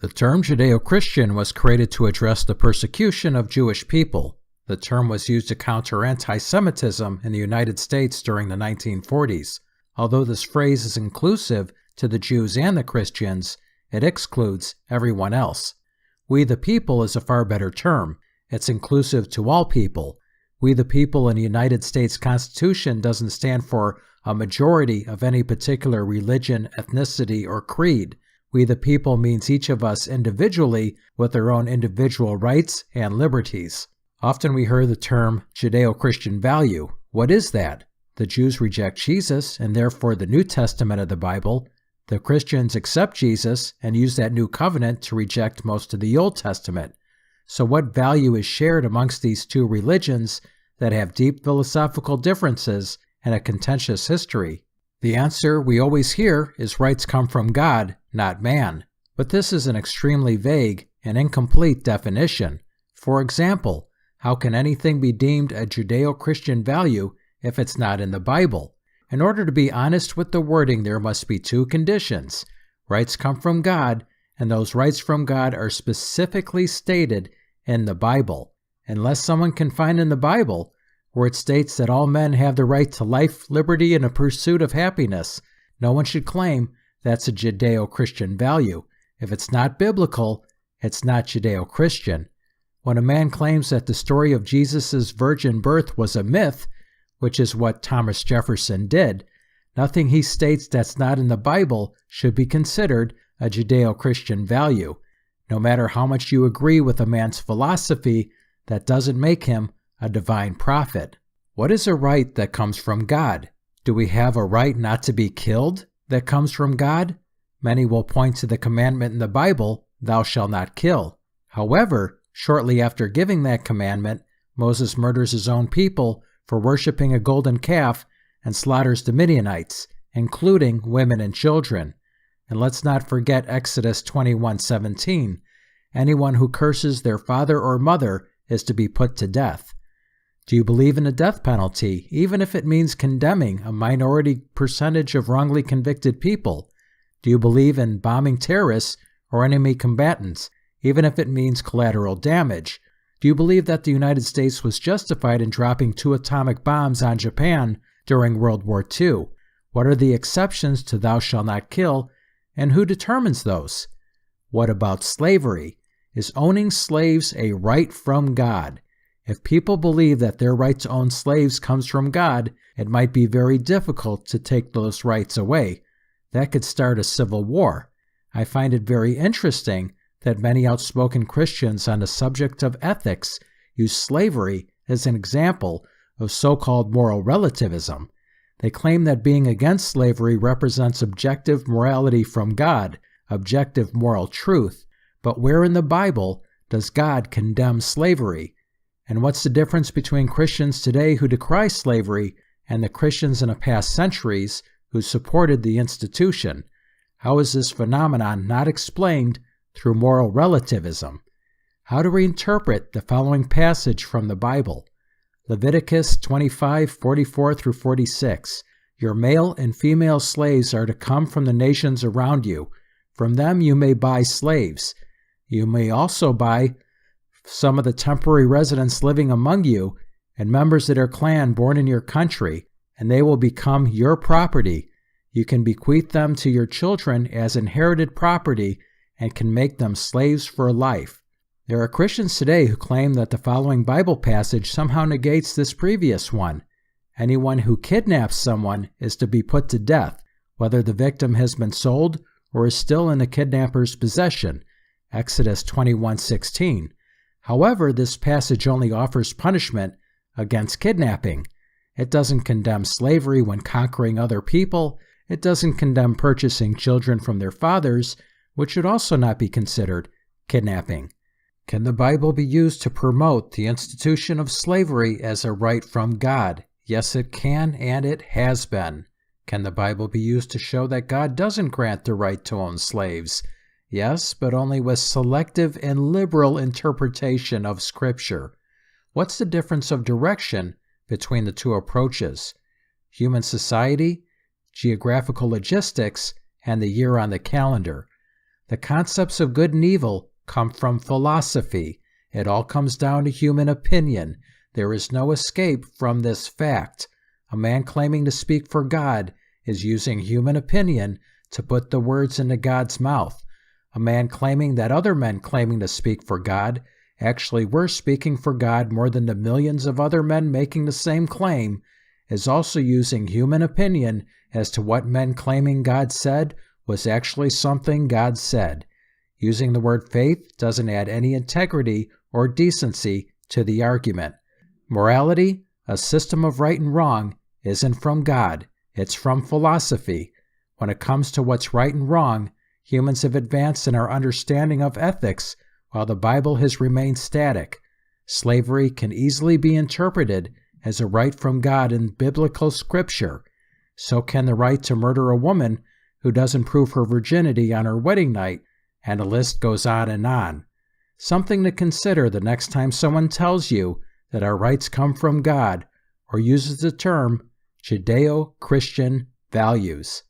The term Judeo-Christian was created to address the persecution of Jewish people. The term was used to counter anti-Semitism in the United States during the 1940s. Although this phrase is inclusive to the Jews and the Christians, it excludes everyone else. We the people is a far better term. It's inclusive to all people. We the people in the United States Constitution doesn't stand for a majority of any particular religion, ethnicity, or creed. We the people means each of us individually with our own individual rights and liberties. Often we hear the term Judeo-Christian value. What is that? The Jews reject Jesus and therefore the New Testament of the Bible. The Christians accept Jesus and use that new covenant to reject most of the Old Testament. So what value is shared amongst these two religions that have deep philosophical differences and a contentious history? The answer we always hear is rights come from God, not man. But this is an extremely vague and incomplete definition. For example, how can anything be deemed a Judeo-Christian value if it's not in the Bible? In order to be honest with the wording, there must be two conditions. Rights come from God, and those rights from God are specifically stated in the Bible. Unless someone can find in the Bible where it states that all men have the right to life, liberty, and a pursuit of happiness, no one should claim that's a Judeo-Christian value. If it's not biblical, it's not Judeo-Christian. When a man claims that the story of Jesus' virgin birth was a myth, which is what Thomas Jefferson did, nothing he states that's not in the Bible should be considered a Judeo-Christian value. No matter how much you agree with a man's philosophy, that doesn't make him a divine prophet. What is a right that comes from God? Do we have a right not to be killed that comes from God? Many will point to the commandment in the Bible, "Thou shalt not kill." However, shortly after giving that commandment, Moses murders his own people for worshiping a golden calf and slaughters the Midianites, including women and children. And let's not forget Exodus 21:17. Anyone who curses their father or mother is to be put to death. Do you believe in the death penalty, even if it means condemning a minority percentage of wrongly convicted people? Do you believe in bombing terrorists or enemy combatants, even if it means collateral damage? Do you believe that the United States was justified in dropping 2 atomic bombs on Japan during World War II? What are the exceptions to "thou shalt not kill," and who determines those? What about slavery? Is owning slaves a right from God? If people believe that their right to own slaves comes from God, it might be very difficult to take those rights away. That could start a civil war. I find it very interesting that many outspoken Christians on the subject of ethics use slavery as an example of so-called moral relativism. They claim that being against slavery represents objective morality from God, objective moral truth. But where in the Bible does God condemn slavery? And what's the difference between Christians today who decry slavery and the Christians in the past centuries who supported the institution? How is this phenomenon not explained through moral relativism? How do we interpret the following passage from the Bible? Leviticus 25:44-46. Your male and female slaves are to come from the nations around you. From them you may buy slaves. You may also buy some of the temporary residents living among you and members of their clan born in your country, and they will become your property. You can bequeath them to your children as inherited property and can make them slaves for life. There are Christians today who claim that the following Bible passage somehow negates this previous one. Anyone who kidnaps someone is to be put to death, whether the victim has been sold or is still in the kidnapper's possession. Exodus 21:16. However, this passage only offers punishment against kidnapping. It doesn't condemn slavery when conquering other people. It doesn't condemn purchasing children from their fathers, which should also not be considered kidnapping. Can the Bible be used to promote the institution of slavery as a right from God? Yes, it can, and it has been. Can the Bible be used to show that God doesn't grant the right to own slaves? Yes, but only with selective and liberal interpretation of Scripture. What's the difference of direction between the two approaches? Human society, geographical logistics, and the year on the calendar. The concepts of good and evil come from philosophy. It all comes down to human opinion. There is no escape from this fact. A man claiming to speak for God is using human opinion to put the words into God's mouth. A man claiming that other men claiming to speak for God actually were speaking for God more than the millions of other men making the same claim is also using human opinion as to what men claiming God said was actually something God said. Using the word faith doesn't add any integrity or decency to the argument. Morality, a system of right and wrong, isn't from God. It's from philosophy. When it comes to what's right and wrong, humans have advanced in our understanding of ethics while the Bible has remained static. Slavery can easily be interpreted as a right from God in biblical scripture. So can the right to murder a woman who doesn't prove her virginity on her wedding night, and the list goes on and on. Something to consider the next time someone tells you that our rights come from God or uses the term Judeo-Christian values.